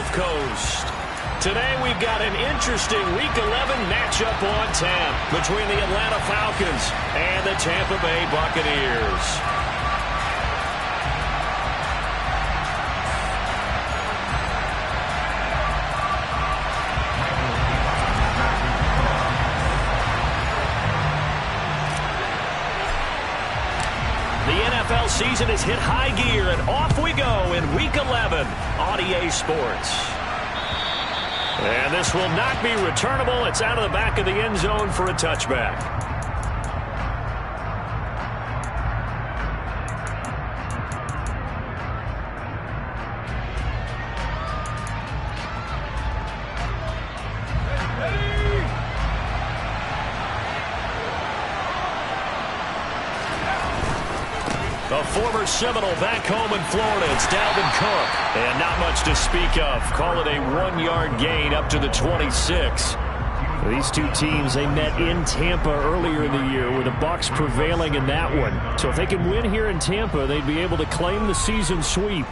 Gulf Coast. Today we've got an interesting Week 11 matchup on tap between the Atlanta Falcons and the Tampa Bay Buccaneers. NFL season has hit high gear, and off we go in Week 11 on EA Sports. And this will not be returnable. It's out of the back of the end zone for a touchback. A former Seminole back home in Florida. It's Dalvin Cook. And not much to speak of. Call it a 1-yard gain up to the 26. These two teams, they met in Tampa earlier in the year with the Bucs prevailing in that one. So if they can win here in Tampa, they'd be able to claim the season sweep.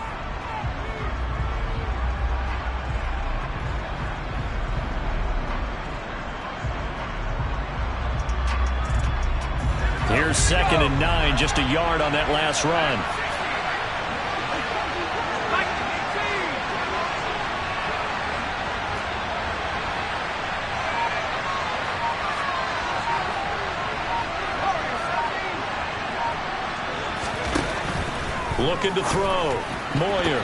Here's 2nd and 9, just a yard on that last run. Looking to throw. Moyer.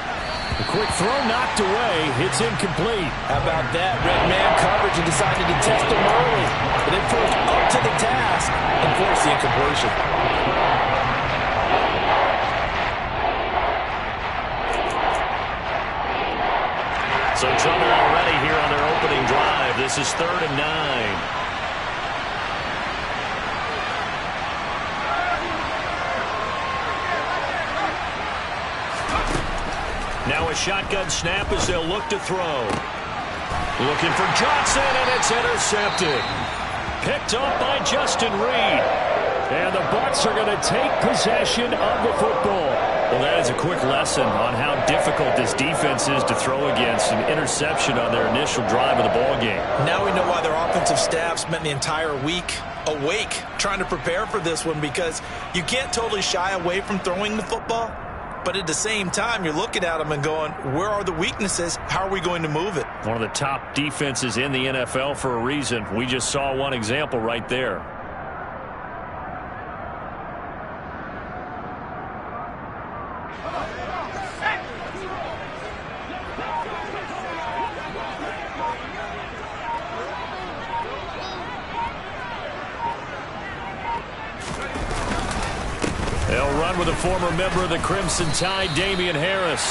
A quick throw knocked away. It's incomplete. How about that? Red man coverage and decided to test him early. But then proved up to the task and forced the incompletion. So trouble already here on their opening drive. This is 3rd and 9. Now a shotgun snap as they'll look to throw. Looking for Johnson, and it's intercepted. Picked up by Justin Reed. And the Bucs are going to take possession of the football. Well, that is a quick lesson on how difficult this defense is to throw against. An interception on their initial drive of the ball game. Now we know why their offensive staff spent the entire week awake trying to prepare for this one, because you can't totally shy away from throwing the football. But at the same time, you're looking at them and going, where are the weaknesses? How are we going to move it? One of the top defenses in the NFL for a reason. We just saw one example right there. They'll run with a former member of the Crimson Tide, Damian Harris.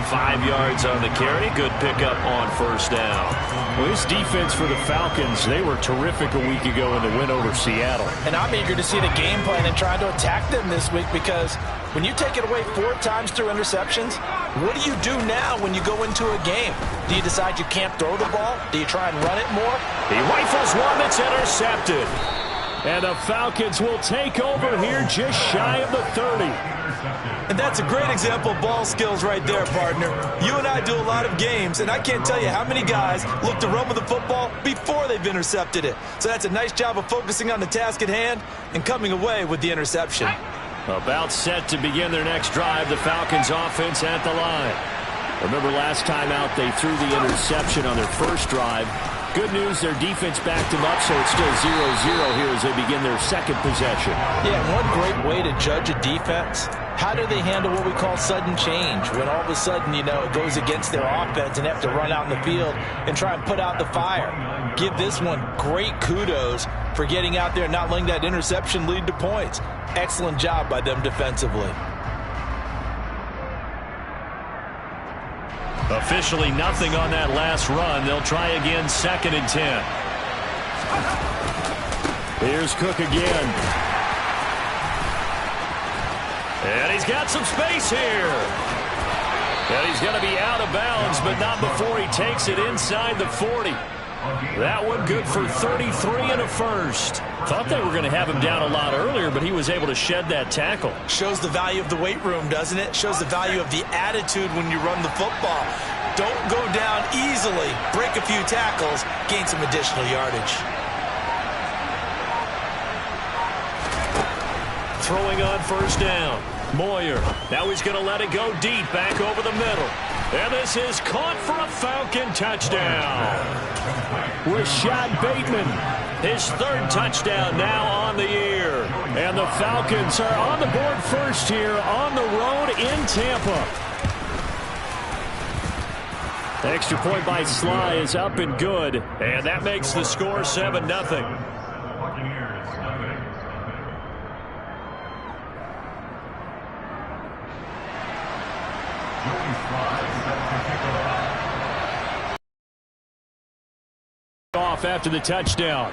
5 yards on the carry. Good pickup on 1st down. Well, this defense for the Falcons, they were terrific a week ago in the win over Seattle. And I'm eager to see the game plan and try to attack them this week, because when you take it away 4 times through interceptions, what do you do now when you go into a game? Do you decide you can't throw the ball? Do you try and run it more? He rifles one that's intercepted. And the Falcons will take over here just shy of the 30. And that's a great example of ball skills right there, partner. You and I do a lot of games, and I can't tell you how many guys look to run with the football before they've intercepted it. So that's a nice job of focusing on the task at hand and coming away with the interception. About set to begin their next drive, the Falcons offense at the line. Remember last time out, they threw the interception on their first drive. Good news, their defense backed them up, so it's still 0-0 here as they begin their second possession. Yeah, one great way to judge a defense, how do they handle what we call sudden change? When all of a sudden, you know, it goes against their offense and they have to run out in the field and try and put out the fire. Give this one great kudos for getting out there and not letting that interception lead to points. Excellent job by them defensively. Officially nothing on that last run. They'll try again, 2nd and 10. Here's Cook again. And he's got some space here. And he's going to be out of bounds, but not before he takes it inside the 40. That one good for 33 and a first. Thought they were going to have him down a lot earlier, but he was able to shed that tackle. Shows the value of the weight room, doesn't it? Shows the value of the attitude when you run the football. Don't easily break a few tackles, gain some additional yardage. Throwing on first down. Moyer. Now he's going to let it go deep back over the middle. And this is caught for a Falcon touchdown. Rashad Bateman, his third touchdown now on the year. And the Falcons are on the board first here on the road in Tampa. The extra point by Sly is up and good. And that makes the score 7-0. Off after the touchdown.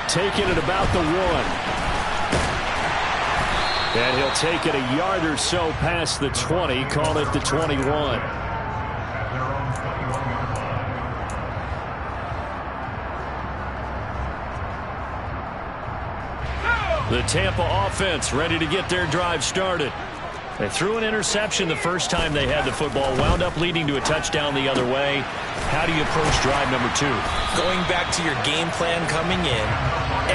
Taking it about the 1. And he'll take it a yard or so past the 20, call it the 21. The Tampa offense ready to get their drive started. They threw an interception the first time they had the football, wound up leading to a touchdown the other way. How do you approach drive number 2? Going back to your game plan coming in,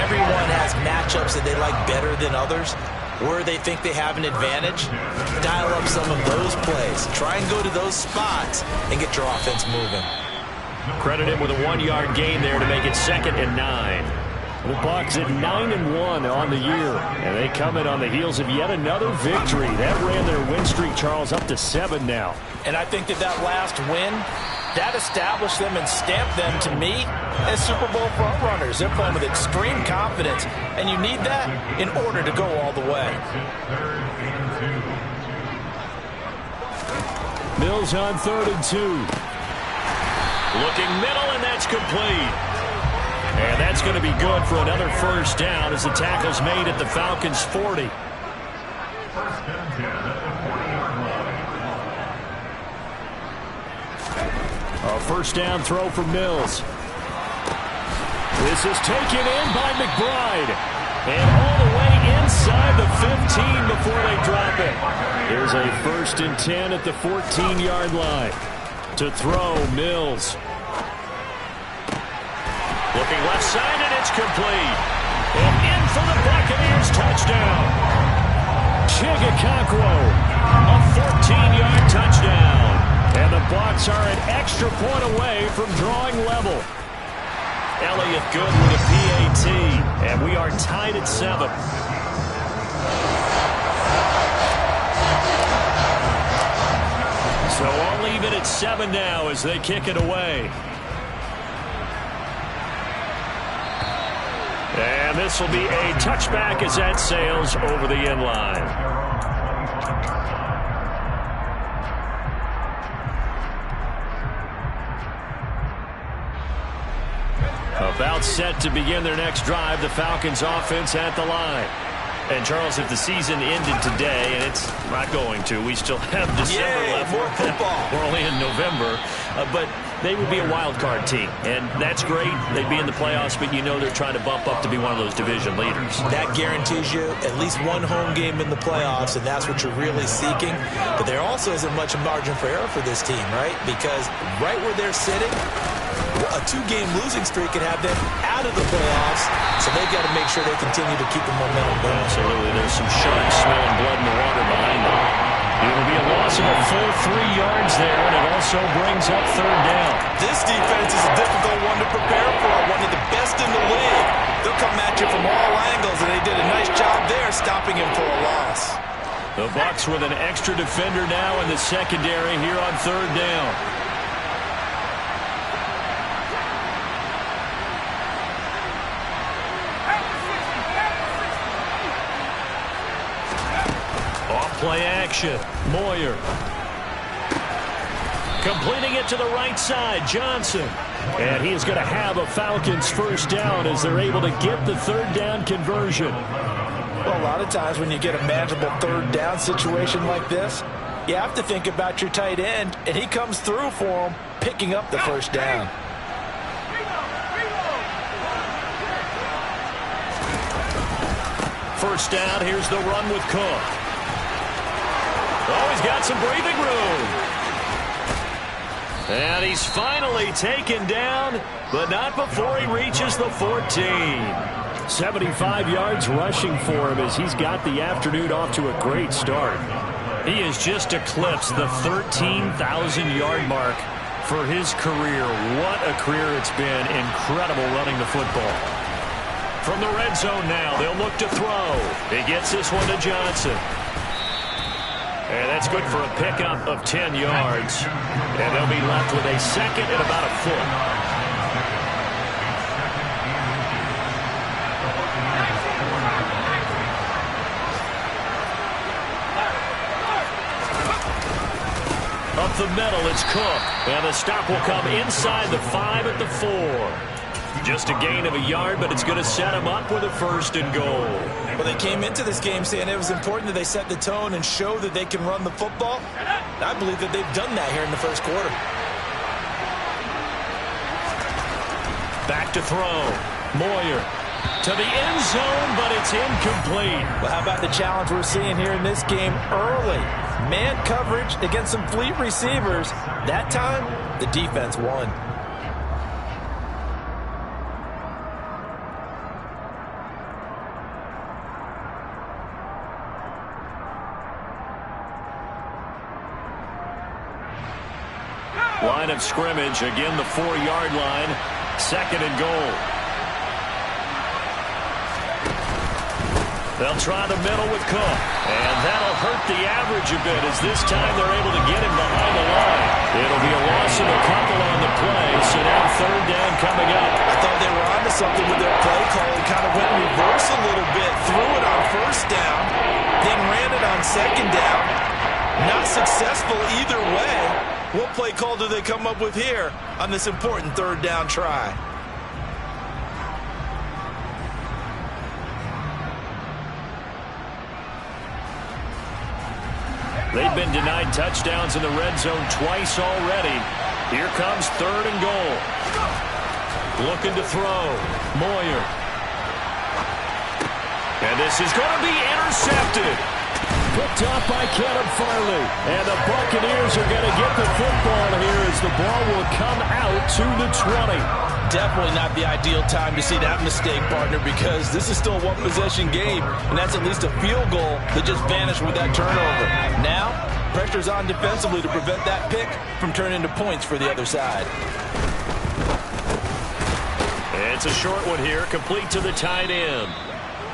everyone has matchups that they like better than others, where they think they have an advantage. Dial up some of those plays. Try and go to those spots and get your offense moving. Credited with a 1-yard gain there to make it 2nd and 9. The Bucs at 9-1 on the year, and they come in on the heels of yet another victory. That ran their win streak, Charles, up to 7 now. And I think that last win, that established them and stamped them, to me, as Super Bowl frontrunners. They're playing with extreme confidence, and you need that in order to go all the way. Mills on 3rd and 2. Looking middle, and that's complete. And that's going to be good for another first down as the tackle's made at the Falcons' 40. A first down throw for Mills. This is taken in by McBride. And all the way inside the 15 before they drop it. Here's a 1st and 10 at the 14-yard line. To throw, Mills. Looking left side, and it's complete. And in for the Buccaneers touchdown. Chigakonkwo, a 14-yard touchdown. And the Bucs are an extra point away from drawing level. Elliott good with a PAT. And we are tied at 7. So I'll leave it at 7 now as they kick it away. And this will be a touchback as that sails over the end line. About set to begin their next drive, the Falcons offense at the line. And Charles, if the season ended today, and it's not going to, we still have December left. More football. We're only in November, but they would be a wild card team, and that's great. They'd be in the playoffs, but you know they're trying to bump up to be one of those division leaders. That guarantees you at least one home game in the playoffs, and that's what you're really seeking. But there also isn't much margin for error for this team, right? Because right where they're sitting, a 2-game losing streak could have them out of the playoffs, so they've got to make sure they continue to keep the momentum going. Absolutely. There's some sharks smelling blood in the water behind them. It will be a loss of a full 3 yards there, and it also brings up 3rd down. This defense is a difficult one to prepare for, one of the best in the league. They'll come at you from all angles, and they did a nice job there stopping him for a loss. The Bucs with an extra defender now in the secondary here on 3rd down. Play action. Moyer. Completing it to the right side. Johnson. And he's going to have a Falcons first down as they're able to get the 3rd down conversion. Well, a lot of times when you get a manageable 3rd down situation like this, you have to think about your tight end, and he comes through for him, picking up the first down. First down. Here's the run with Cook. Oh, he's got some breathing room. And he's finally taken down, but not before he reaches the 14. 75 yards rushing for him as he's got the afternoon off to a great start. He has just eclipsed the 13,000-yard mark for his career. What a career it's been. Incredible running the football. From the red zone now, they'll look to throw. He gets this one to Johnson. And that's good for a pickup of 10 yards. And they'll be left with a second and about a foot. Up the middle, it's Cook. And the stop will come inside the 5 at the 4. Just a gain of a yard, but it's going to set him up with a first and goal. Well, they came into this game saying it was important that they set the tone and show that they can run the football. And I believe that they've done that here in the first quarter. Back to throw. Moyer to the end zone, but it's incomplete. Well, how about the challenge we're seeing here in this game early? Man coverage against some fleet receivers. That time, the defense won. Line of scrimmage, again the 4-yard line. Second and goal. They'll try the middle with Cook. And that'll hurt the average a bit as this time they're able to get him behind the line. It'll be a loss of a couple on the play. So now third down coming up. I thought they were onto something with their play call and kind of went reverse a little bit. Threw it on first down, then ran it on second down. Not successful either way. What play call do they come up with here on this important third down try? They've been denied touchdowns in the red zone twice already. Here comes third and goal. Looking to throw. Moyer. And this is going to be intercepted. Picked up by Caleb Farley. And the Buccaneers are going to get the football here as the ball will come out to the 20. Definitely not the ideal time to see that mistake, partner, because this is still a one-possession game, and that's at least a field goal that just vanished with that turnover. Now, pressure's on defensively to prevent that pick from turning into points for the other side. It's a short one here, complete to the tight end.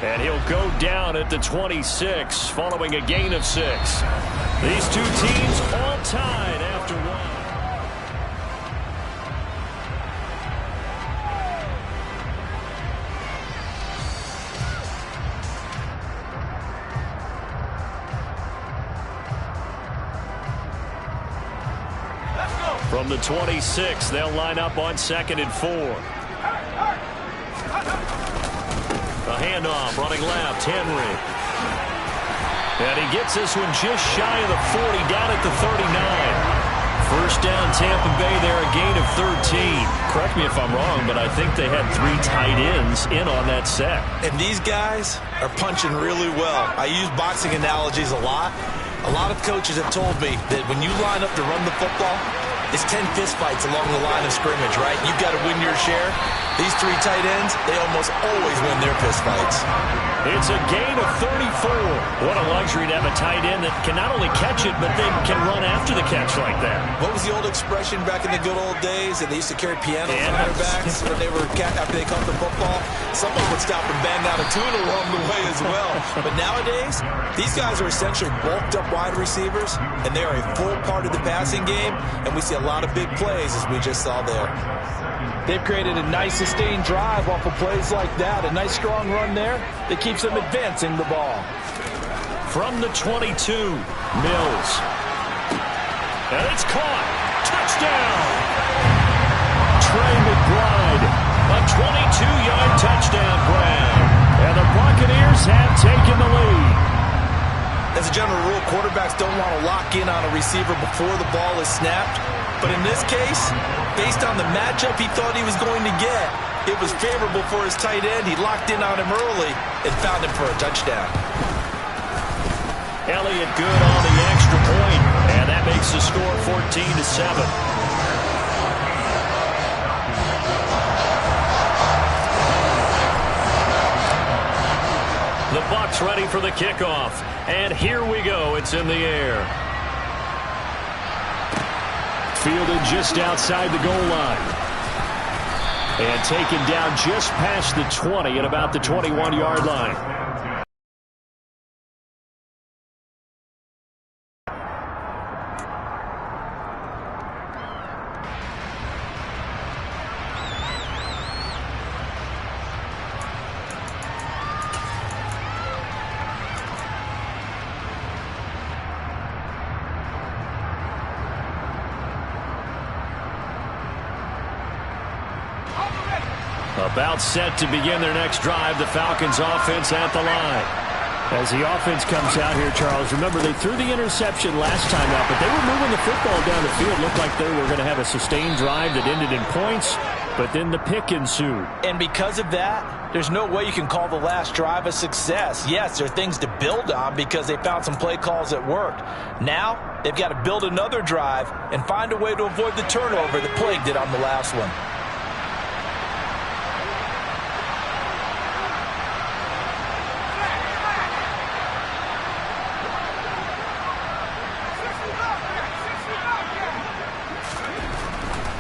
And he'll go down at the 26 following a gain of 6. These two teams all tied after one. From the 26, they'll line up on 2nd and 4. A handoff, running left, Henry. And he gets this one just shy of the 40, down at the 39. First down, Tampa Bay there, a gain of 13. Correct me if I'm wrong, but I think they had 3 tight ends in on that set. And these guys are punching really well. I use boxing analogies a lot. A lot of coaches have told me that when you line up to run the football, it's 10 fistfights along the line of scrimmage, right? You've got to win your share. These 3 tight ends, they almost always win their fistfights. It's a gain of 34. What a luxury to have a tight end that can not only catch it, but then can run after the catch like that. What was the old expression back in the good old days? And they used to carry pianos on their backs when they were after they caught the football. Someone would stop and bang out a tune along the way as well. But nowadays, these guys are essentially bulked up wide receivers, and they are a full part of the passing game, and we see a lot of big plays as we just saw there. They've created a nice sustained drive off of plays like that. A nice strong run there that keeps them advancing the ball. From the 22, Mills. And it's caught. Touchdown. Trey McBride. A 22-yard touchdown grab. And the Buccaneers have taken the lead. As a general rule, quarterbacks don't want to lock in on a receiver before the ball is snapped. But in this case, based on the matchup he thought he was going to get, it was favorable for his tight end. He locked in on him early and found him for a touchdown. Elliott good on the extra point. point, and that makes the score 14-7. The Bucs ready for the kickoff. And here we go. It's in the air. Fielded just outside the goal line. And taken down just past the 20 at about the 21-yard line. About set to begin their next drive, the Falcons offense at the line. As the offense comes out here, Charles, remember they threw the interception last time out, but they were moving the football down the field. Looked like they were going to have a sustained drive that ended in points, but then the pick ensued. And because of that, there's no way you can call the last drive a success. Yes, there are things to build on because they found some play calls that worked. Now, they've got to build another drive and find a way to avoid the turnover that plagued it on the last one.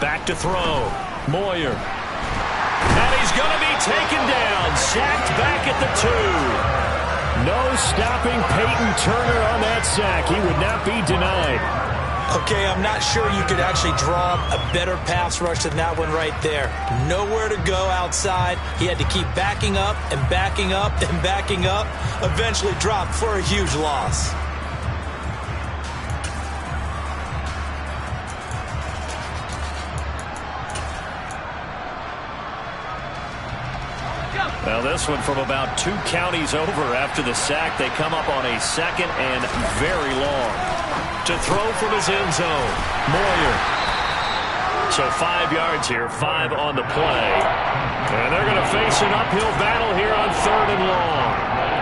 Back to throw. Moyer. And he's going to be taken down. Sacked back at the 2. No stopping Peyton Turner on that sack. He would not be denied. Okay, I'm not sure you could actually draw a better pass rush than that one right there. Nowhere to go outside. He had to keep backing up and backing up and backing up. Eventually dropped for a huge loss. Well, this one from about 2 counties over after the sack. They come up on a second and very long. To throw from his end zone, Moyer. So 5 yards here, 5 on the play. And they're going to face an uphill battle here on 3rd and long.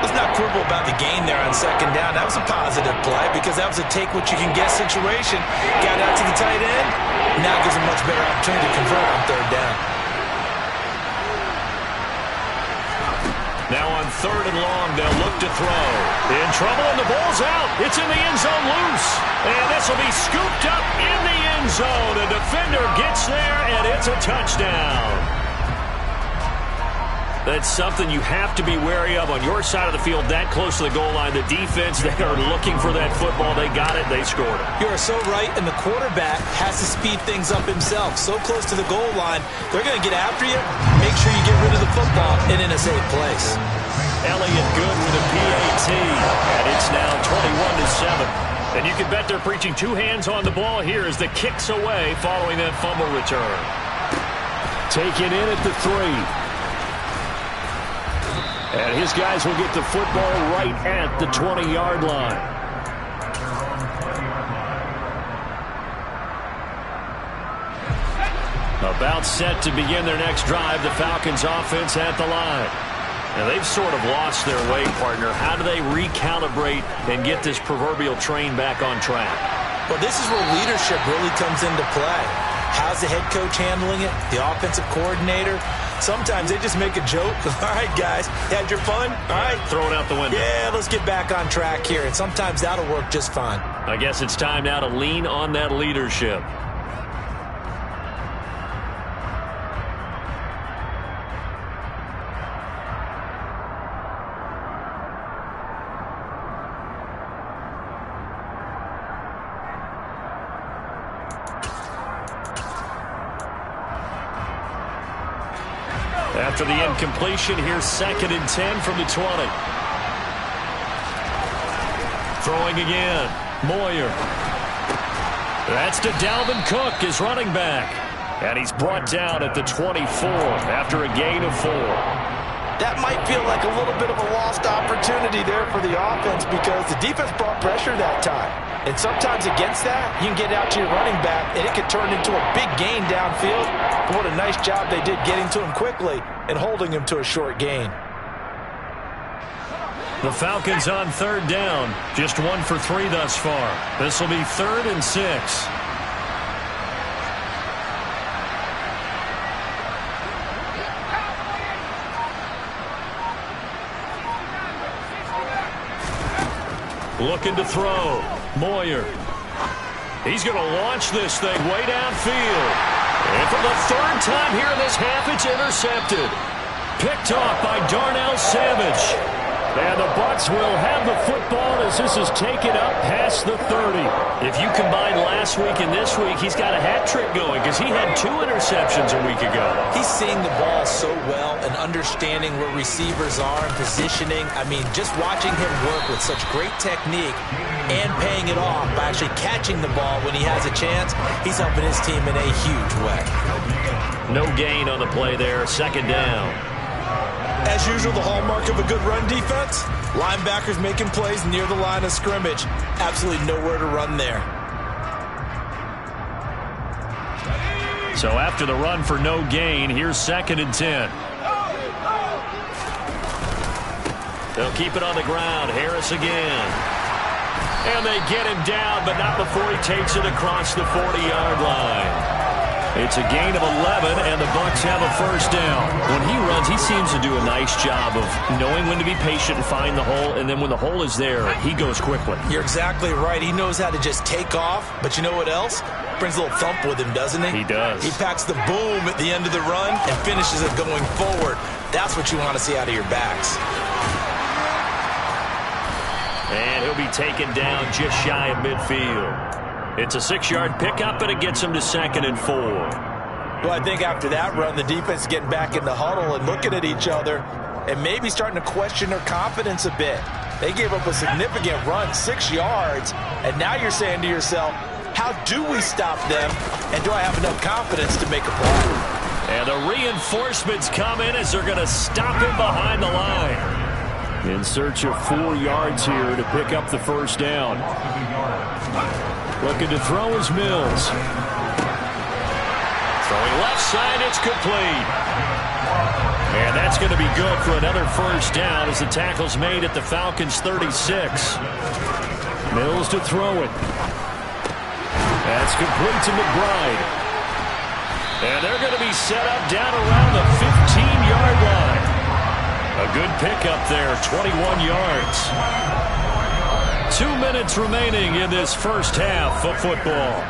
Let's not quibble about the gain there on 2nd down. That was a positive play because that was a take-what-you-can-get situation. Got out to the tight end. Now gives a much better opportunity to convert on 3rd down. Now on 3rd and long, they'll look to throw. In trouble, and the ball's out. It's in the end zone loose. And this will be scooped up in the end zone. A defender gets there, and it's a touchdown. That's something you have to be wary of on your side of the field, that close to the goal line. The defense, they are looking for that football. They got it. They scored it. You are so right, and the quarterback has to speed things up himself. So close to the goal line, they're going to get after you. Make sure you get rid of the football and in a safe place. Elliott good with a PAT, and it's now 21-7. And you can bet they're preaching 2 hands on the ball here as the kick's away following that fumble return. Taken in at the 3. And his guys will get the football right at the 20-yard line. About set to begin their next drive, the Falcons offense at the line. Now they've sort of lost their way, partner. How do they recalibrate and get this proverbial train back on track? Well, this is where leadership really comes into play. How's the head coach handling it? The offensive coordinator? Sometimes they just make a joke. All right, guys, had your fun? All right. Throw it out the window. Yeah, let's get back on track here. And sometimes that'll work just fine. I guess it's time now to lean on that leadership. After the incompletion, here's 2nd and 10 from the 20. Throwing again. Moyer. That's to Dalvin Cook, his running back. And he's brought down at the 24 after a gain of 4. That might feel like a little bit of a lost opportunity there for the offense because the defense brought pressure that time. And sometimes against that, you can get out to your running back, and it could turn into a big gain downfield. But what a nice job they did getting to him quickly and holding him to a short gain. The Falcons on third down. Just 1 for 3 thus far. This will be 3rd and 6. Looking to throw. Moyer. He's going to launch this thing way downfield. And for the 3rd time here in this half, it's intercepted. Picked off by Darnell Savage. And the Bucs will have the football as this is taken up past the 30. If you combine last week and this week, he's got a hat trick going because he had 2 interceptions a week ago. He's seeing the ball so well and understanding where receivers are and positioning. I mean, just watching him work with such great technique and paying it off by actually catching the ball when he has a chance, he's helping his team in a huge way. No gain on the play there, 2nd down. As usual, the hallmark of a good run defense, linebackers making plays near the line of scrimmage. Absolutely nowhere to run there. So after the run for no gain, here's 2nd and 10. They'll keep it on the ground. Harris again. And they get him down, but not before he takes it across the 40-yard line. It's a gain of 11, and the Bucs have a 1st down. When he runs, he seems to do a nice job of knowing when to be patient and find the hole, and then when the hole is there, he goes quickly. You're exactly right. He knows how to just take off, but you know what else? Brings a little thump with him, doesn't he? He does. He packs the boom at the end of the run and finishes it going forward. That's what you want to see out of your backs. And he'll be taken down just shy of midfield. It's a 6-yard pickup, and it gets him to 2nd and 4. Well, I think after that run, the defense is getting back in the huddle and looking at each other and maybe starting to question their confidence a bit. They gave up a significant run, 6 yards, and now you're saying to yourself, how do we stop them, and do I have enough confidence to make a play? And the reinforcements come in as they're going to stop him behind the line. In search of 4 yards here to pick up the 1st down. Looking to throw is Mills. Throwing left side, it's complete. And that's going to be good for another 1st down as the tackle's made at the Falcons' 36. Mills to throw it. That's complete to McBride. And they're going to be set up down around the 15-yard line. A good pickup there, 21 yards. 2 minutes remaining in this 1st half of football.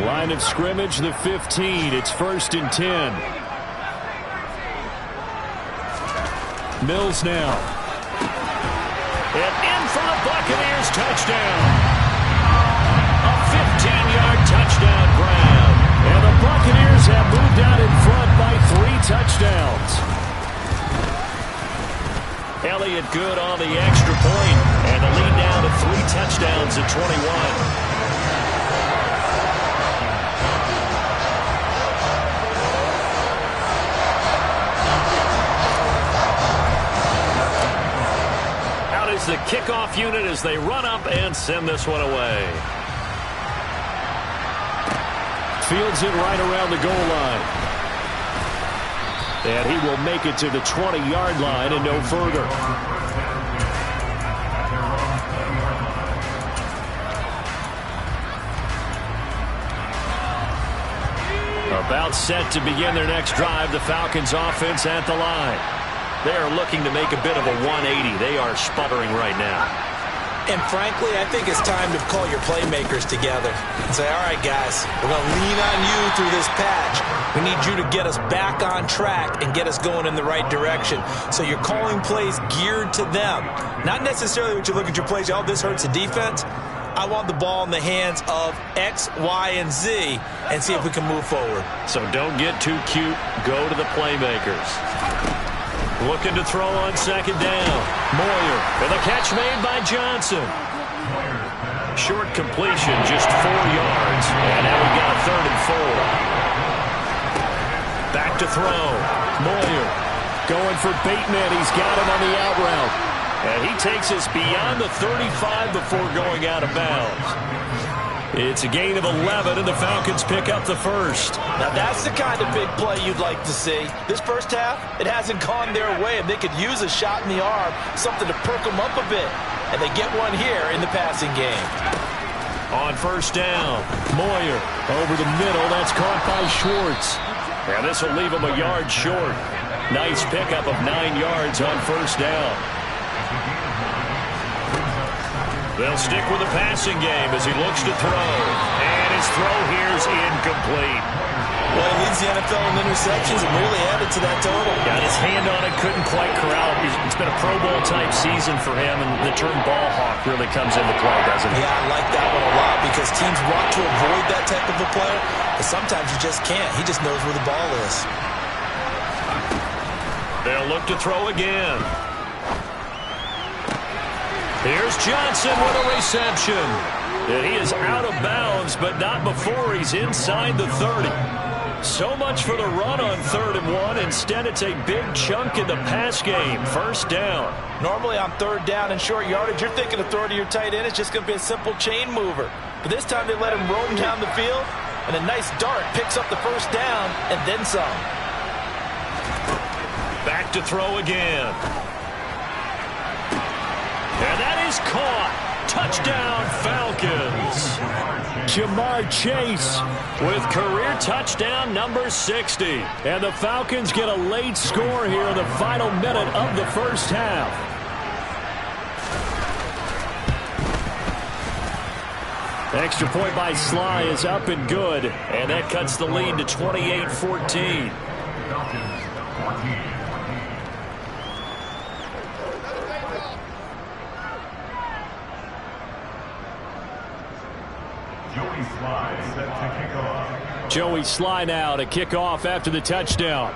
Line of scrimmage, the 15. It's 1st and 10. Mills now. And in for the Buccaneers, touchdown. A 15-yard touchdown grab. And the Buccaneers have moved out in front by 3 touchdowns. Elliott good on the extra point, and the lead now to 3 touchdowns at 21. Out is the kickoff unit as they run up and send this one away. Fields it right around the goal line. And he will make it to the 20-yard line and no further. About set to begin their next drive, the Falcons offense at the line. They are looking to make a bit of a 180. They are sputtering right now. And frankly, I think it's time to call your playmakers together and say, all right, guys, we're going to lean on you through this patch. We need you to get us back on track and get us going in the right direction. So you're calling plays geared to them. Not necessarily what you look at your plays, oh, this hurts the defense. I want the ball in the hands of X, Y, and Z and see if we can move forward. So don't get too cute. Go to the playmakers. Looking to throw on 2nd down. Moyer with a catch made by Johnson. Short completion, just 4 yards. And now we've got a 3rd and 4. Back to throw. Moyer going for Bateman. He's got him on the out route. And he takes us beyond the 35 before going out of bounds. It's a gain of 11, and the Falcons pick up the first. Now that's the kind of big play you'd like to see. This first half, it hasn't gone their way, and they could use a shot in the arm, something to perk them up a bit. And they get one here in the passing game. On first down, Moyer over the middle. That's caught by Schwartz. And this will leave him a yard short. Nice pickup of 9 yards on first down. They'll stick with the passing game as he looks to throw. And his throw here is incomplete. Well, he leads the NFL in interceptions and really added to that total. Got his hand on it, couldn't quite corral it. It's been a Pro Bowl type season for him, and the term ball hawk really comes into play, doesn't it? Yeah, I like that one a lot because teams want to avoid that type of a player, but sometimes you just can't. He just knows where the ball is. They'll look to throw again. Here's Johnson with a reception. And he is out of bounds, but not before he's inside the 30. So much for the run on 3rd and 1. Instead, it's a big chunk in the pass game. First down. Normally on 3rd down and short yardage, you're thinking of throwing to your tight end. It's just going to be a simple chain mover. But this time they let him roam down the field, and a nice dart picks up the first down and then some. Back to throw again. And that is caught. Touchdown, Falcons. Jamar Chase with career touchdown number 60. And the Falcons get a late score here in the final minute of the first half. Extra point by Sly is up and good. And that cuts the lead to 28-14. Joey Sly now to kick off after the touchdown.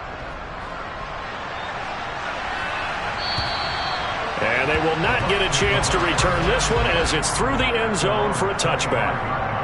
And they will not get a chance to return this one as it's through the end zone for a touchback.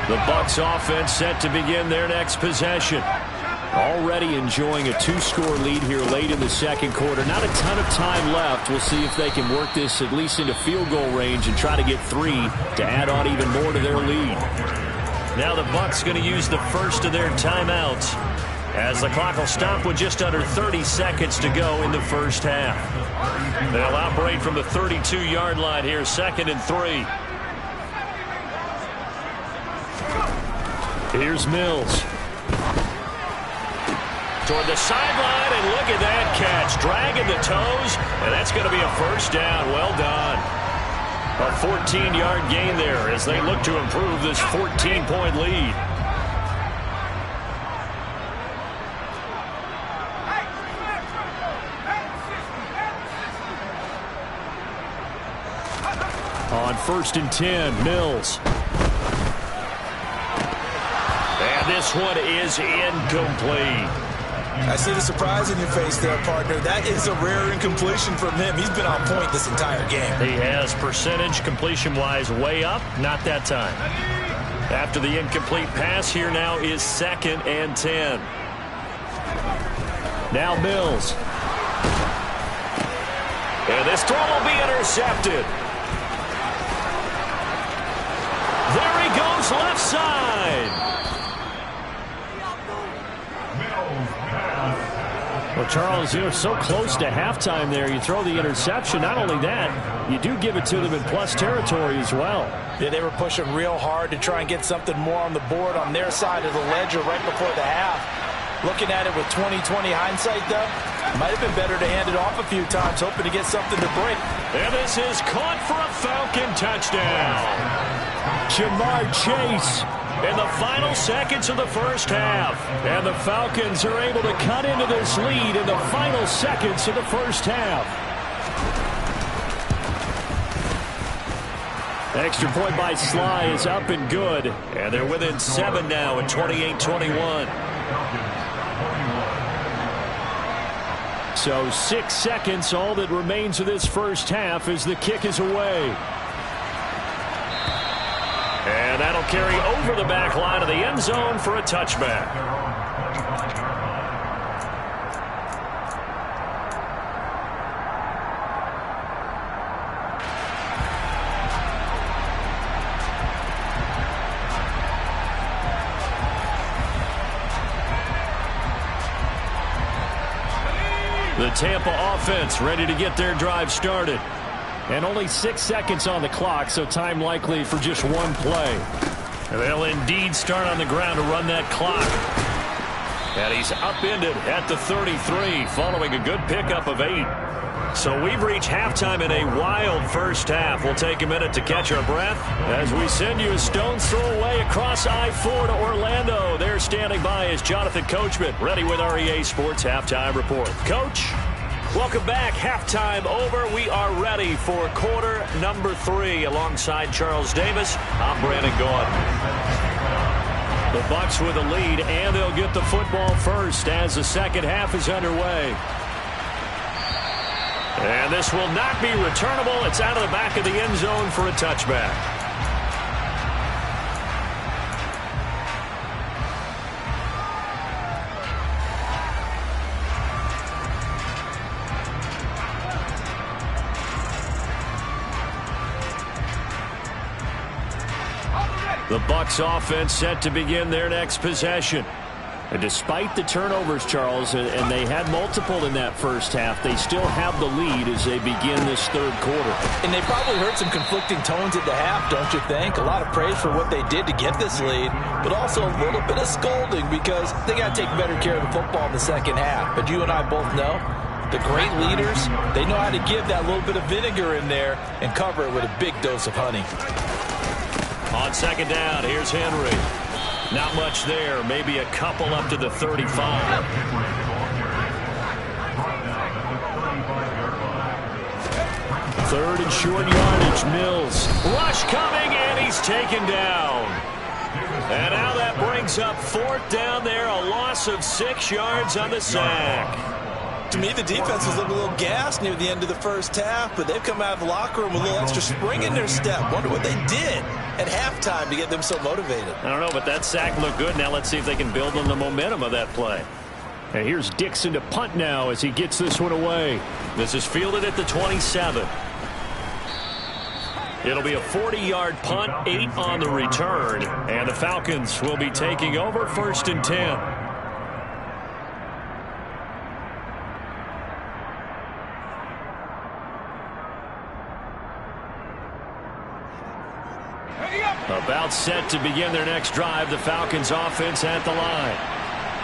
The Bucs offense set to begin their next possession. Already enjoying a 2-score lead here late in the second quarter. Not a ton of time left. We'll see if they can work this at least into field goal range and try to get 3 to add on even more to their lead. Now the Bucs going to use the first of their timeouts as the clock will stop with just under 30 seconds to go in the first half. They'll operate from the 32-yard line here, 2nd and 3. Here's Mills. Toward the sideline, and look at that catch. Dragging the toes, and that's going to be a first down. Well done. A 14-yard gain there as they look to improve this 14-point lead. On 1st and 10, Mills. This one is incomplete. I see the surprise in your face there, partner. That is a rare incompletion from him. He's been on point this entire game. He has percentage completion-wise way up. Not that time. After the incomplete pass, here now is 2nd and 10. Now Mills. And this throw will be intercepted. There he goes, left side. Well, Charles, you're so close to halftime there. You throw the interception. Not only that, you do give it to them in plus territory as well. Yeah, they were pushing real hard to try and get something more on the board on their side of the ledger right before the half. Looking at it with 20/20 hindsight, though, might have been better to hand it off a few times, hoping to get something to break. And this is caught for a Falcon touchdown. Jamar Chase in the final seconds of the first half. And the Falcons are able to cut into this lead in the final seconds of the first half. Extra point by Sly is up and good. And they're within 7 now at 28-21. So 6 seconds, all that remains of this first half as the kick is away. And that'll carry over the back line of the end zone for a touchback. The Tampa offense ready to get their drive started. And only 6 seconds on the clock, so time likely for just one play. They'll indeed start on the ground to run that clock. And he's upended at the 33 following a good pickup of 8. So we've reached halftime in a wild first half. We'll take a minute to catch our breath as we send you a stone's throw away across I-4 to Orlando. There standing by is Jonathan Coachman, ready with our EA Sports Halftime Report. Coach, welcome back. Halftime over. We are ready for quarter number 3 alongside Charles Davis. I'm Brandon Gaudin. The Bucs with a lead, and they'll get the football first as the second half is underway. And this will not be returnable. It's out of the back of the end zone for a touchback. The Bucs offense set to begin their next possession. And despite the turnovers, Charles, and they had multiple in that first half, they still have the lead as they begin this third quarter. And they probably heard some conflicting tones at the half, don't you think? A lot of praise for what they did to get this lead, but also a little bit of scolding because they got to take better care of the football in the second half. But you and I both know the great leaders, they know how to give that little bit of vinegar in there and cover it with a big dose of honey. On second down, here's Henry. Not much there, maybe a couple up to the 35. Third and short yardage, Mills. Rush coming, and he's taken down. And now that brings up fourth down there, a loss of 6 yards on the sack. To me, the defense was looking a little gassed near the end of the first half, but they've come out of the locker room with a little extra spring in their step. Wonder what they did at halftime to get them so motivated. I don't know, but that sack looked good. Now let's see if they can build on the momentum of that play. And here's Dixon to punt now as he gets this one away. This is fielded at the 27. It'll be a 40-yard punt, 8 on the return, and the Falcons will be taking over first and 10. About set to begin their next drive, the Falcons offense at the line.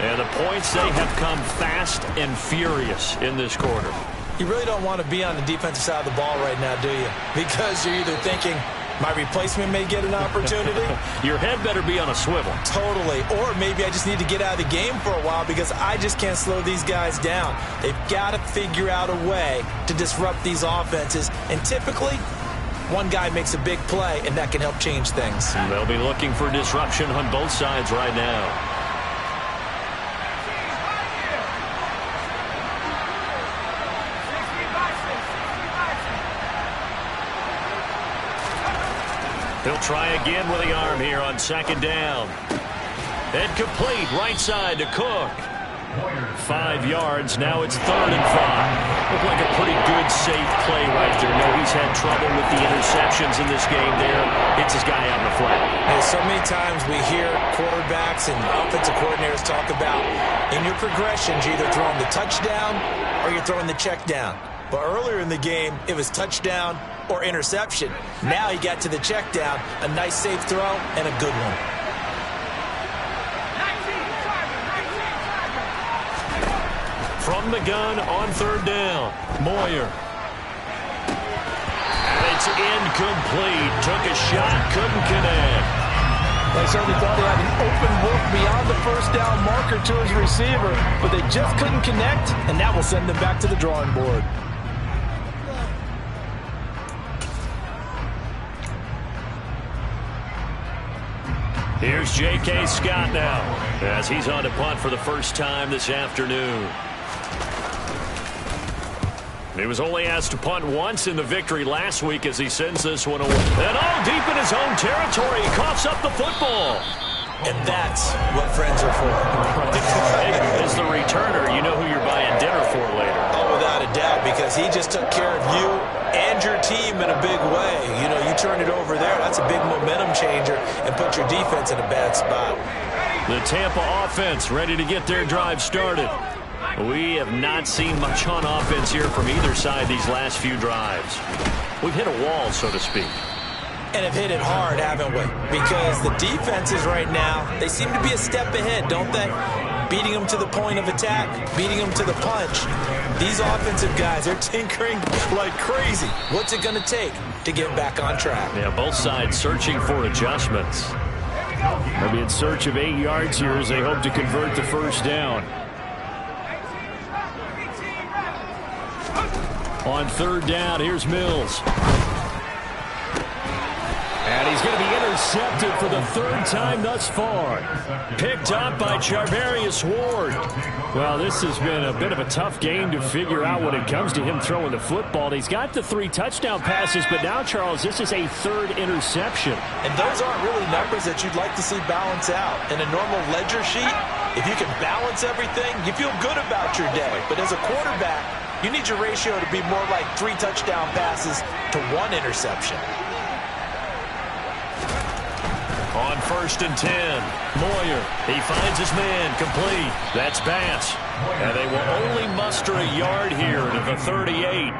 And the points, they have come fast and furious in this quarter. You really don't want to be on the defensive side of the ball right now, do you? Because you're either thinking, my replacement may get an opportunity. Your head better be on a swivel. Totally. Or maybe I just need to get out of the game for a while because I just can't slow these guys down. They've got to figure out a way to disrupt these offenses. And typically, one guy makes a big play, and that can help change things. They'll be looking for disruption on both sides right now. He'll try again with the arm here on second down. And complete, right side to Cook. 5 yards, now it's 3rd and 5. Looked like a pretty good, safe play right there. No, he's had trouble with the interceptions in this game there. Hits his guy out in the flat. And so many times we hear quarterbacks and offensive coordinators talk about in your progressions, you're either throwing the touchdown or you're throwing the check down. But earlier in the game, it was touchdown or interception. Now he got to the check down, a nice safe throw and a good one. From the gun on 3rd down, Moyer. And it's incomplete. Took a shot, couldn't connect. They certainly thought he had an open look beyond the first down marker to his receiver, but they just couldn't connect, and that will send them back to the drawing board. Here's J.K. Scott now as he's on to punt for the first time this afternoon. He was only asked to punt once in the victory last week as he sends this one away. And all deep in his own territory, he coughs up the football. And that's what friends are for. As the returner, you know who you're buying dinner for later. Oh, without a doubt, because he just took care of you and your team in a big way. You know, you turn it over there, that's a big momentum changer and put your defense in a bad spot. The Tampa offense ready to get their drive started. We have not seen much on offense here from either side these last few drives. We've hit a wall, so to speak. And have hit it hard, haven't we? Because the defenses right now, they seem to be a step ahead, don't they? Beating them to the point of attack, beating them to the punch. These offensive guys, they're tinkering like crazy. What's it going to take to get back on track? Yeah, both sides searching for adjustments. They'll be in search of 8 yards here as they hope to convert the first down. On third down, here's Mills. And he's going to be intercepted for the third time thus far. Picked up by Charvarius Ward. Well, this has been a bit of a tough game to figure out when it comes to him throwing the football. He's got the 3 touchdown passes, but now, Charles, this is a third interception. And those aren't really numbers that you'd like to see balance out. In a normal ledger sheet, if you can balance everything, you feel good about your day. But as a quarterback, you need your ratio to be more like 3 touchdown passes to 1 interception. On first and 10, Moyer, he finds his man, complete. That's Bass. And they will only muster a yard here to the 38.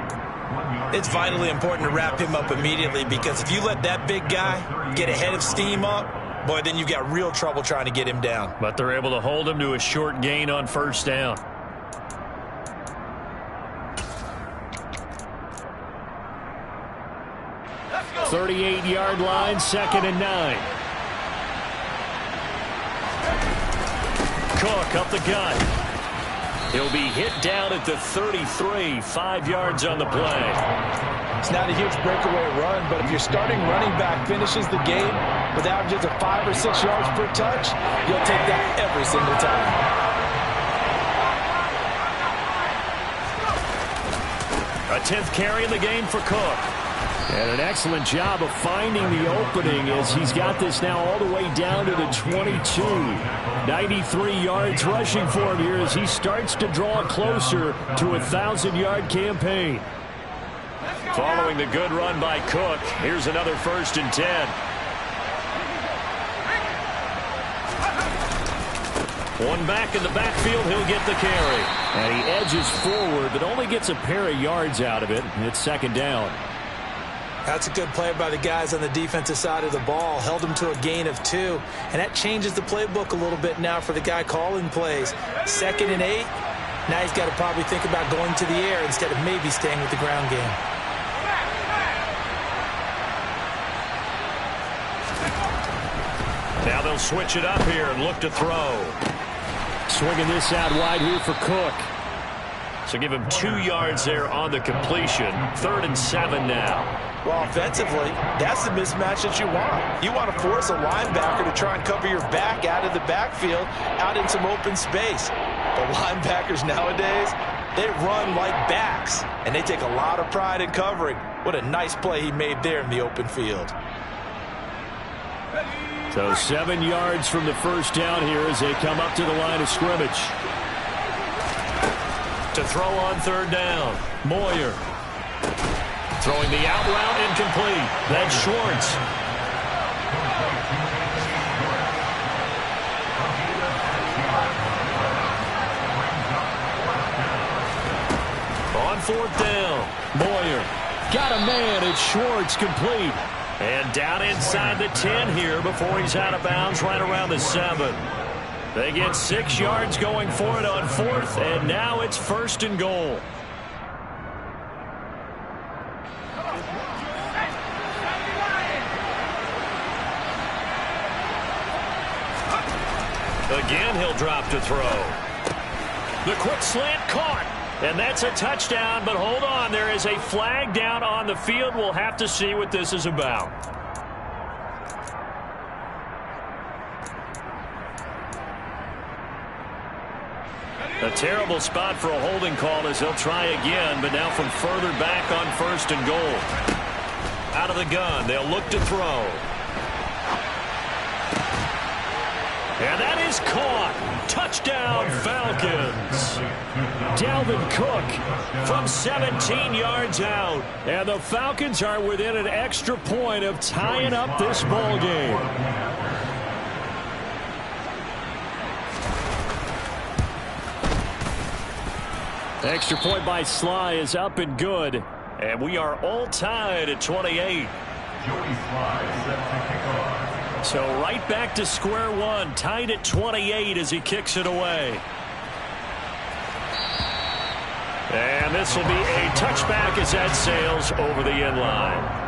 It's vitally important to wrap him up immediately because if you let that big guy get ahead of steam up, boy, then you've got real trouble trying to get him down. But they're able to hold him to a short gain on first down. The 38-yard line, 2nd and 9. Cook up the gut. He'll be hit down at the 33, 5 yards on the play. It's not a huge breakaway run, but if your starting running back finishes the game with averages of 5 or 6 yards per touch, you'll take that every single time. A 10th carry in the game for Cook. And an excellent job of finding the opening as he's got this now all the way down to the 22. 93 yards rushing for him here as he starts to draw closer to a 1,000-yard campaign. Following the good run by Cook, here's another 1st and 10. One back in the backfield, he'll get the carry. And he edges forward, but only gets a pair of yards out of it. And it's 2nd down. That's a good play by the guys on the defensive side of the ball. Held them to a gain of 2. And that changes the playbook a little bit now for the guy calling plays. 2nd and 8. Now he's got to probably think about going to the air instead of maybe staying with the ground game. Now they'll switch it up here and look to throw. Swinging this out wide here for Cook. So give him 2 yards there on the completion. 3rd and 7 now. Well, offensively, that's the mismatch that you want. You want to force a linebacker to try and cover your back out of the backfield, out in some open space. But linebackers nowadays, they run like backs, and they take a lot of pride in covering. What a nice play he made there in the open field. So 7 yards from the first down here as they come up to the line of scrimmage. To throw on 3rd down, Moyer. Throwing the out route, incomplete. That's Schwartz. On 4th down, Moyer. Got a man, it's Schwartz, complete. And down inside the 10 here before he's out of bounds right around the 7. They get 6 yards going for it on 4th, and now it's 1st and goal. Again, he'll drop to throw. The quick slant caught. And that's a touchdown, but hold on. There is a flag down on the field. We'll have to see what this is about. A terrible spot for a holding call as they'll try again, but now from further back on 1st and goal. Out of the gun, they'll look to throw. And that is caught. Touchdown, Falcons. Dalvin Cook from 17 yards out. And the Falcons are within an extra point of tying up this ball game. Extra point by Sly is up and good. And we are all tied at 28. So right back to square one, tied at 28 as he kicks it away. And this will be a touchback as that sails over the end line.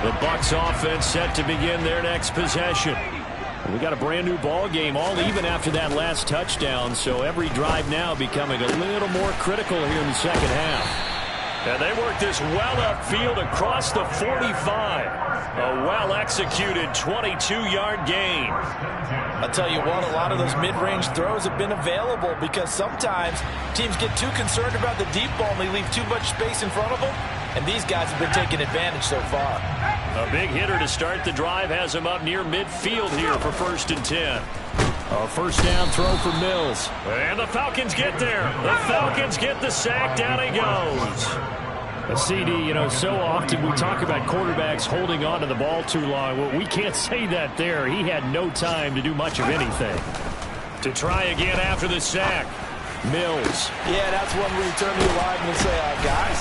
The Bucs offense set to begin their next possession. We got a brand new ball game, all even after that last touchdown, so every drive now becoming a little more critical here in the second half. And they work this well upfield across the 45. A well-executed 22-yard gain. I'll tell you what, a lot of those mid-range throws have been available because sometimes teams get too concerned about the deep ball and they leave too much space in front of them. And these guys have been taking advantage so far. A big hitter to start the drive has him up near midfield here for 1st and 10. A first down throw for Mills. And the Falcons get there. The Falcons get the sack. Down he goes. A CD, you know, so often we talk about quarterbacks holding on to the ball too long. Well, we can't say that there. He had no time to do much of anything. To try again after the sack. Mills. Yeah, that's one where you turn to your lineman and say, guys,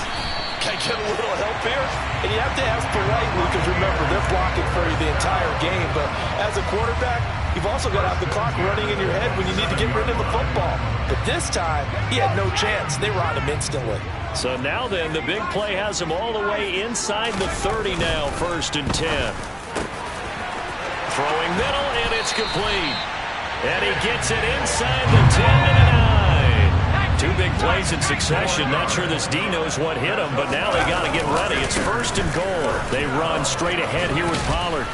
can I get a little help here? And you have to ask politely because, remember, they're blocking for you the entire game. But as a quarterback, you've also got to have the clock running in your head when you need to get rid of the football. But this time, he had no chance. They were on him instantly. So now then, the big play has him all the way inside the 30 now, 1st and 10. Throwing middle, and it's complete. And he gets it inside the 10 to the 9. Two big plays in succession. Not sure this D knows what hit him, but now they got to get ready. It's 1st and goal. They run straight ahead here with Pollard.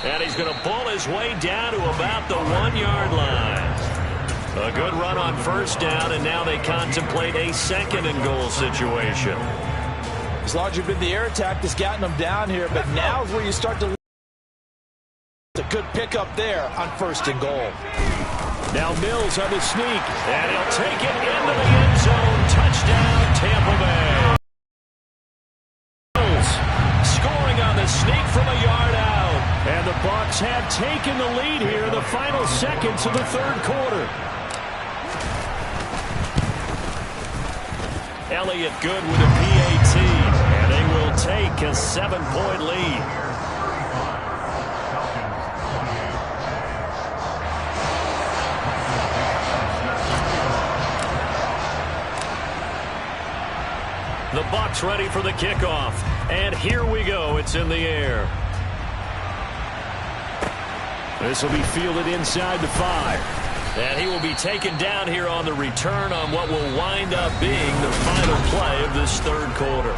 And he's going to pull his way down to about the 1-yard line. A good run on 1st down, and now they contemplate a 2nd and goal situation. As long as you've been the air attack that's gotten them down here, but now is where you start to... It's a good pickup there on 1st and goal. Now Mills on the sneak, and he'll take it into the end zone. Touchdown, Tampa Bay. Mills scoring on the sneak from a yard out. And the Bucs have taken the lead here in the final seconds of the 3rd quarter. Elliott good with a PAT, and they will take a 7-point lead. The Bucs ready for the kickoff. And here we go. It's in the air. This will be fielded inside the 5. And he will be taken down here on the return on what will wind up being the final play of this 3rd quarter.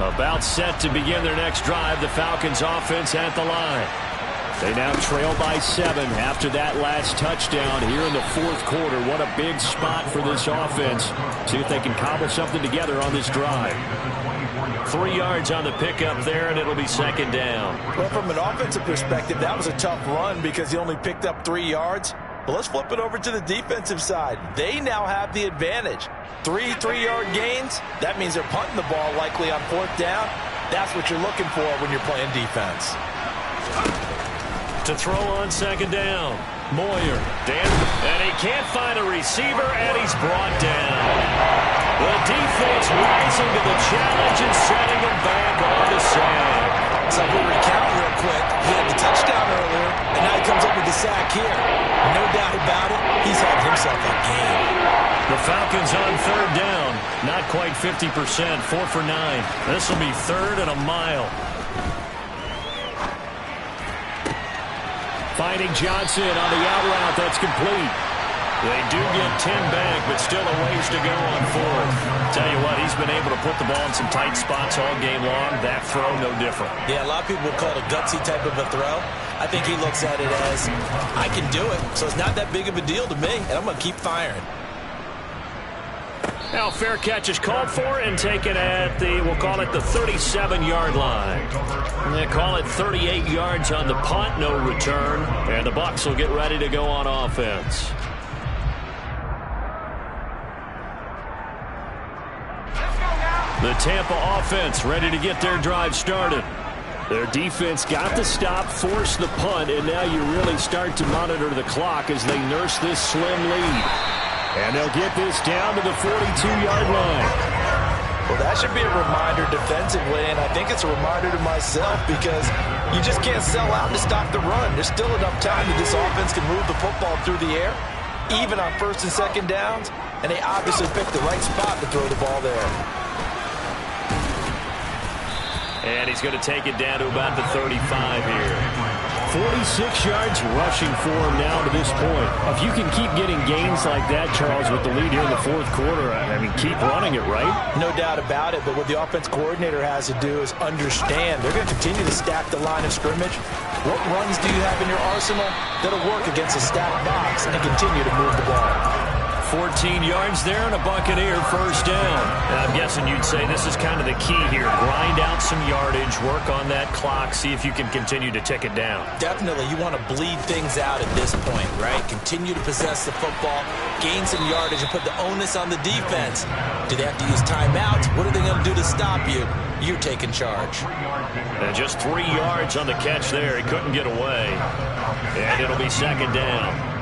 About set to begin their next drive. The Falcons offense at the line. They now trail by 7 after that last touchdown here in the 4th quarter. What a big spot for this offense. See if they can cobble something together on this drive. 3 yards on the pickup there, and it'll be 2nd down. Well, from an offensive perspective, that was a tough run because he only picked up 3 yards. But let's flip it over to the defensive side. They now have the advantage. 3 3-yard gains. That means they're punting the ball likely on 4th down. That's what you're looking for when you're playing defense. To throw on 2nd down. Moyer. And he can't find a receiver, and he's brought down. The defense rising to the challenge and setting him back on the sand. So we'll recount real quick. He had the touchdown earlier, and now he comes up with the sack here. No doubt about it, he's had himself a game. The Falcons on third down. Not quite 50%, 4 for 9. This will be third and a mile. Finding Johnson on the out route. That's complete. They do get 10 back, but still a ways to go on fourth. Tell you what, he's been able to put the ball in some tight spots all game long. That throw, no different. Yeah, a lot of people would call it a gutsy type of a throw. I think he looks at it as, I can do it, so it's not that big of a deal to me, and I'm going to keep firing. Now fair catch is called for and taken at the, we'll call it the 37-yard line. And they call it 38 yards on the punt, no return. And the Bucs will get ready to go on offense. The Tampa offense ready to get their drive started. Their defense got the stop, forced the punt, and now you really start to monitor the clock as they nurse this slim lead. And they'll get this down to the 42-yard line. Well, that should be a reminder defensively, and I think it's a reminder to myself because you just can't sell out to stop the run. There's still enough time that this offense can move the football through the air, even on first and second downs, and they obviously picked the right spot to throw the ball there. And he's going to take it down to about the 35 here. 46 yards rushing for him now to this point. If you can keep getting gains like that, Charles, with the lead here in the fourth quarter, I mean, keep running it, right? No doubt about it, but what the offense coordinator has to do is understand they're going to continue to stack the line of scrimmage. What runs do you have in your arsenal that'll work against a stacked box and continue to move the ball? 14 yards there and a Buccaneer first down. And I'm guessing you'd say this is kind of the key here. Grind out some yardage, work on that clock, see if you can continue to tick it down. Definitely. You want to bleed things out at this point, right? Continue to possess the football, gain some yardage, and put the onus on the defense. Do they have to use timeouts? What are they going to do to stop you? You're taking charge. And just 3 yards on the catch there. He couldn't get away. And it'll be second down.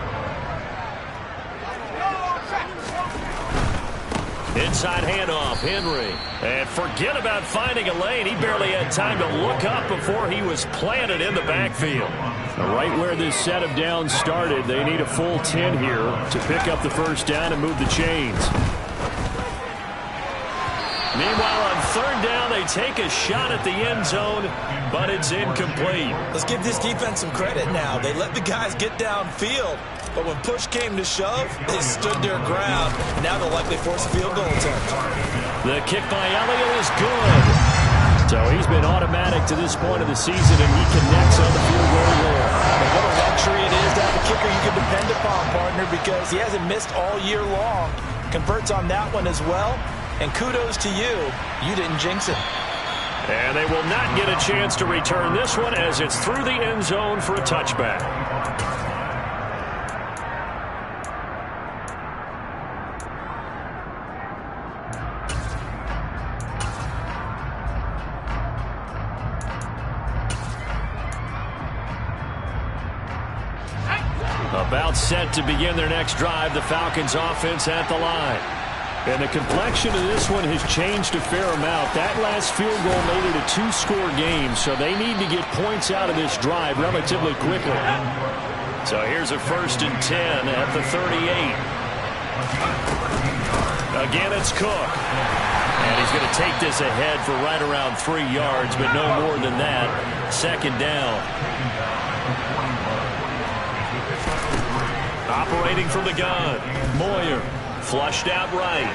Inside handoff, Henry. And forget about finding a lane. He barely had time to look up before he was planted in the backfield. Right where this set of downs started, they need a full 10 here to pick up the first down and move the chains. Meanwhile, on third down, they take a shot at the end zone, but it's incomplete. Let's give this defense some credit now. They let the guys get downfield, but when push came to shove, they stood their ground. Now they'll likely force a field goal attempt. The kick by Elliott is good. So he's been automatic to this point of the season, and he connects on the field goal there. And what a luxury it is to have a kicker you can depend upon, partner, because he hasn't missed all year long. Converts on that one as well. And kudos to you. You didn't jinx it. And they will not get a chance to return this one as it's through the end zone for a touchback. About set to begin their next drive, the Falcons offense at the line. And the complexion of this one has changed a fair amount. That last field goal made it a 2-score game, so they need to get points out of this drive relatively quickly. So here's a 1st and 10 at the 38. Again, it's Cook. And he's going to take this ahead for right around 3 yards, but no more than that. Second down. Operating from the gun, Moyer. Flushed out right.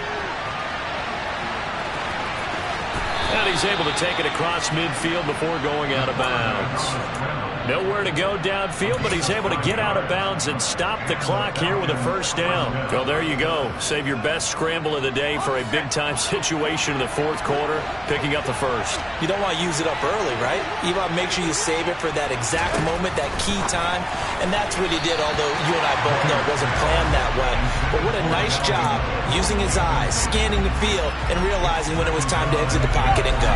And he's able to take it across midfield before going out of bounds. Nowhere to go downfield, but he's able to get out of bounds and stop the clock here with a first down. Well, there you go. Save your best scramble of the day for a big-time situation in the fourth quarter, picking up the first. You don't want to use it up early, right? You want to make sure you save it for that exact moment, that key time, and that's what he did, although you and I both know it wasn't planned that way. But what a nice job using his eyes, scanning the field, and realizing when it was time to exit the pocket and go.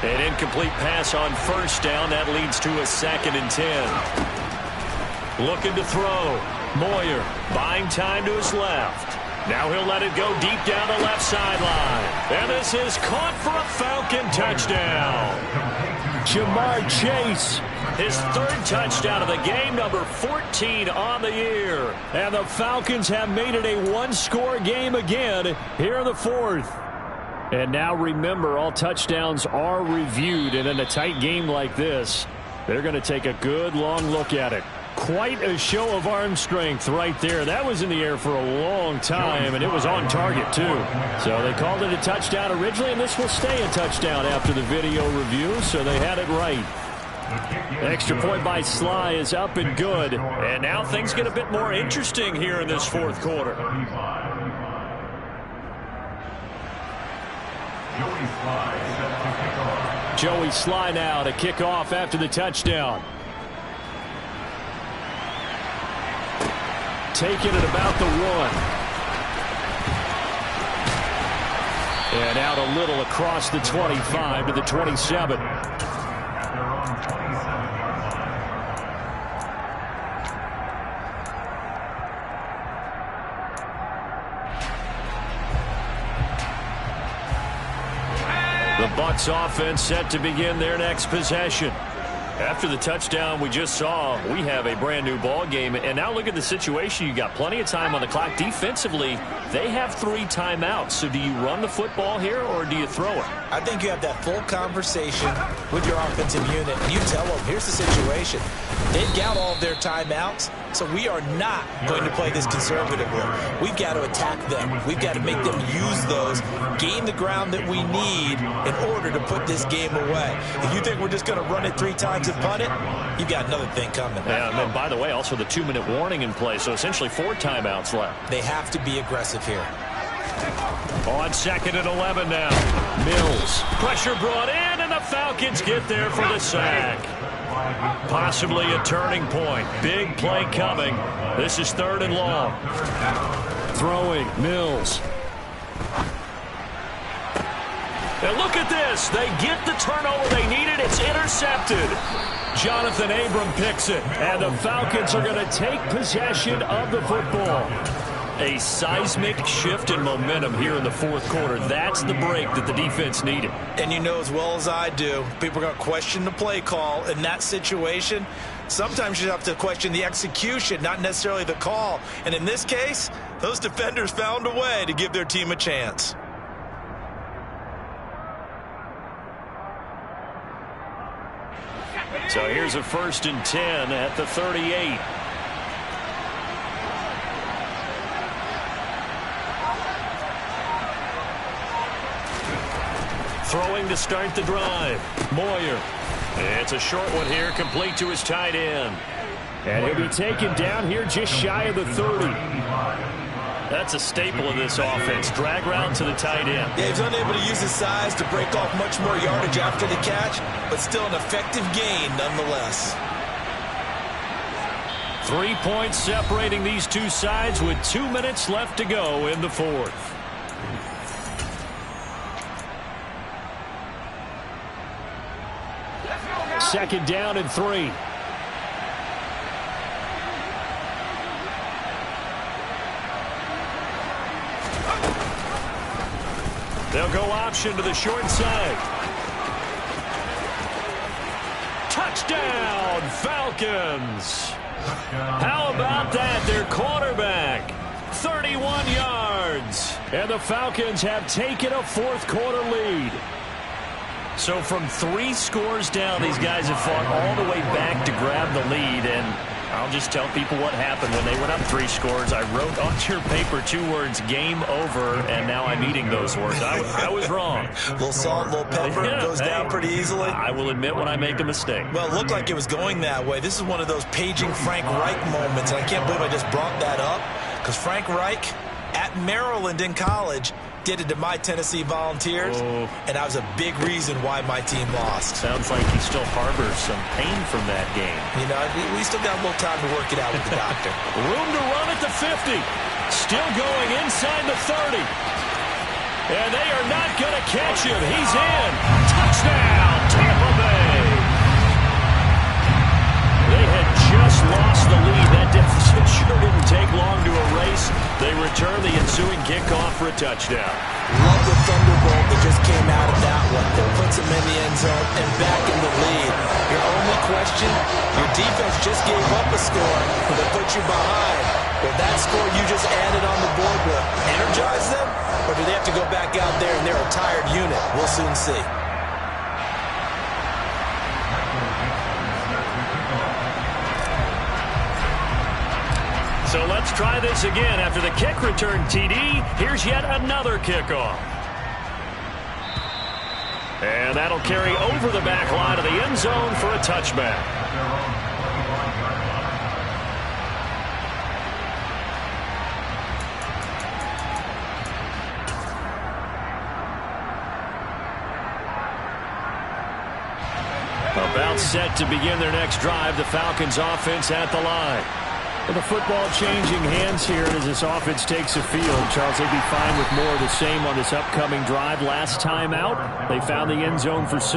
An incomplete pass on first down. That leads to a 2nd and 10. Looking to throw. Moyer buying time to his left. Now he'll let it go deep down the left sideline. And this is caught for a Falcon touchdown. Jamar Chase, his third touchdown of the game, number 14 on the year. And the Falcons have made it a one-score game again here in the fourth. And now remember, all touchdowns are reviewed. And in a tight game like this, they're going to take a good long look at it. Quite a show of arm strength right there. That was in the air for a long time, and it was on target, too. So they called it a touchdown originally, and this will stay a touchdown after the video review, so they had it right. Extra point by Sly is up and good. And now things get a bit more interesting here in this fourth quarter. Joey Sly now to kick off after the touchdown. Taking it about the 1. And out a little across the 25 to the 27. The Bucs offense set to begin their next possession. After the touchdown we just saw, we have a brand new ball game. And now look at the situation. You got plenty of time on the clock. Defensively, they have 3 timeouts. So do you run the football here or do you throw it? I think you have that full conversation with your offensive unit. And you tell them, here's the situation. They've got all of their timeouts, so we are not going to play this conservatively. We've got to attack them. We've got to make them use those, gain the ground that we need in order to put this game away. If you think we're just going to run it 3 times and punt it, you've got another thing coming. Yeah, and then, by the way, also the 2-minute warning in play, so essentially 4 timeouts left. They have to be aggressive here. On 2nd and 11 now. Mills. Pressure brought in, and the Falcons get there for the sack. Possibly a turning point. Big play coming. This is 3rd and long. Throwing. Mills. And look at this. They get the turnover they needed. It's intercepted. Jonathan Abram picks it. And the Falcons are going to take possession of the football. A seismic shift in momentum here in the fourth quarter. That's the break that the defense needed. And you know as well as I do, people are going to question the play call in that situation. Sometimes you have to question the execution, not necessarily the call. And in this case, those defenders found a way to give their team a chance. So here's a 1st and 10 at the 38. Throwing to start the drive. Moyer. It's a short one here, complete to his tight end. And he'll be taken down here just shy of the 30. That's a staple of this offense. Drag route to the tight end. Yeah, he's unable to use his size to break off much more yardage after the catch, but still an effective gain nonetheless. 3 points separating these two sides with 2 minutes left to go in the fourth. Second down and 3. They'll go option to the short side. Touchdown, Falcons. How about that? Their quarterback, 31 yards. And the Falcons have taken a fourth quarter lead. So from 3 scores down, these guys have fought all the way back to grab the lead. And I'll just tell people what happened when they went up 3 scores. I wrote on your paper 2 words, game over, and now I'm eating those words. I was wrong. A little salt, a little pepper, goes down pretty easily. I will admit when I make a mistake. Well, it looked like it was going that way. This is one of those paging Frank Reich moments, and I can't believe I just brought that up, because Frank Reich at Maryland in college did it to my Tennessee Volunteers, and that was a big reason why my team lost. Sounds like he still harbors some pain from that game. You know, we still got a little time to work it out with the doctor. Room to run at the 50. Still going inside the 30. And they are not going to catch him. He's in. Touchdown, Tampa Bay. They had just lost the lead. touchdown. Love the thunderbolt that just came out of that one. That puts him in the end zone and back in the lead. Your only question, your defense just gave up a score that put you behind. Will that score you just added on the board will energize them? Or do they have to go back out there and they're a tired unit? We'll soon see. So let's try this again. After the kick return TD, here's yet another kickoff. And that'll carry over the back line of the end zone for a touchback. About set to begin their next drive, the Falcons offense at the line. With the football changing hands here as this offense takes the field. Charles, they'd be fine with more of the same on this upcoming drive. Last time out, they found the end zone for 6.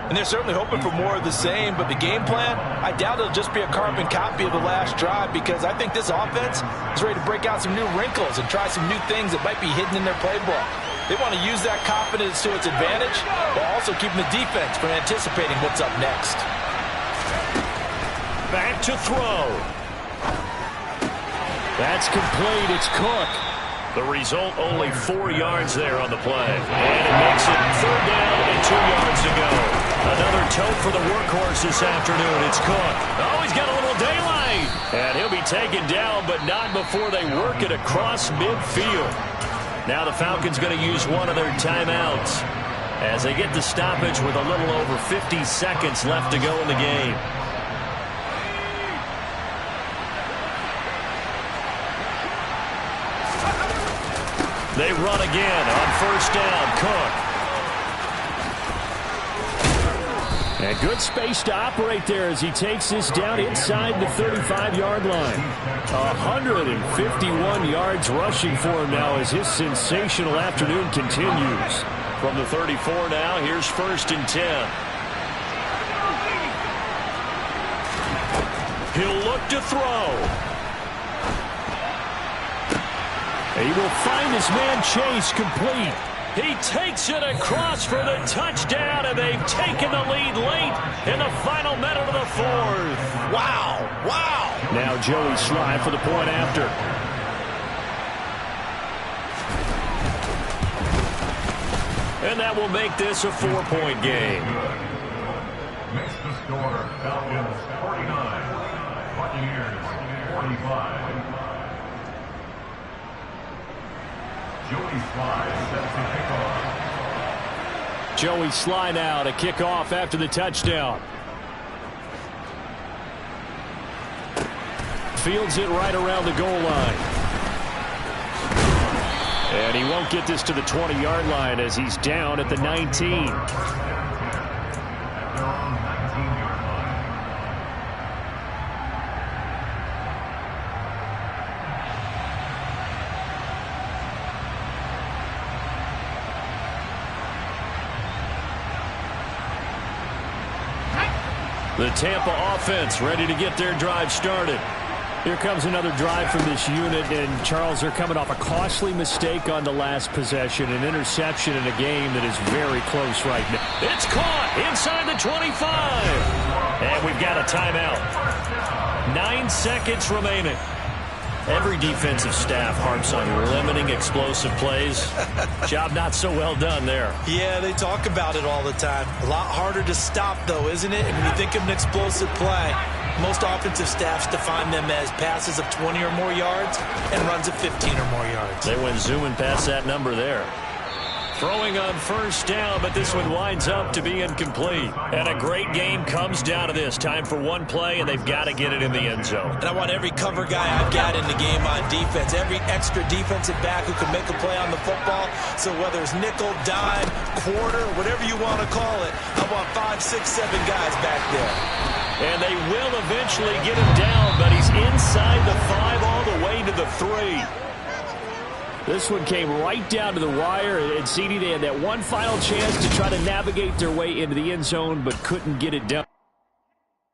And they're certainly hoping for more of the same, but the game plan, I doubt it'll just be a carbon copy of the last drive, because I think this offense is ready to break out some new wrinkles and try some new things that might be hidden in their playbook. They want to use that confidence to its advantage, while also keeping the defense from anticipating what's up next. Back to throw. That's complete. It's Cook. The result, only 4 yards there on the play. And it makes it 3rd down and 2 yards to go. Another tote for the workhorse this afternoon. It's Cook. Oh, he's got a little daylight. And he'll be taken down, but not before they work it across midfield. Now the Falcons going to use one of their timeouts as they get the stoppage with a little over 50 seconds left to go in the game. They run again on 1st down. Cook. And good space to operate there as he takes this down inside the 35-yard line. 151 yards rushing for him now as his sensational afternoon continues. From the 34 now, here's 1st and 10. He'll look to throw. He will find his man Chase complete. He takes it across for the touchdown, and they've taken the lead late in the final minute of the 4th. Wow, wow. Now Joey Slye for the point after. And that will make this a 4-point game. Makes the score Falcons 49, Buccaneers 45. Joey Slye sets the kickoff. Joey Slye now to kick off after the touchdown. Fields it right around the goal line. And he won't get this to the 20-yard line as he's down at the 19. The Tampa offense ready to get their drive started. Here comes another drive from this unit, and Charles, they're coming off a costly mistake on the last possession, an interception in a game that is very close right now. It's caught inside the 25. And we've got a timeout. 9 seconds remaining. Every defensive staff harps on limiting explosive plays. Job not so well done there. Yeah, they talk about it all the time. A lot harder to stop, though, isn't it? And when you think of an explosive play, most offensive staffs define them as passes of 20 or more yards and runs of 15 or more yards. They went zooming past that number there. Throwing on 1st down, but this one winds up to be incomplete. And a great game comes down to this. Time for one play, and they've got to get it in the end zone. And I want every cover guy I've got in the game on defense, every extra defensive back who can make a play on the football. So whether it's nickel, dime, quarter, whatever you want to call it, I want 5, 6, 7 guys back there. And they will eventually get him down, but he's inside the 5 all the way to the 3. This one came right down to the wire, and CD, they had that one final chance to try to navigate their way into the end zone, but couldn't get it done.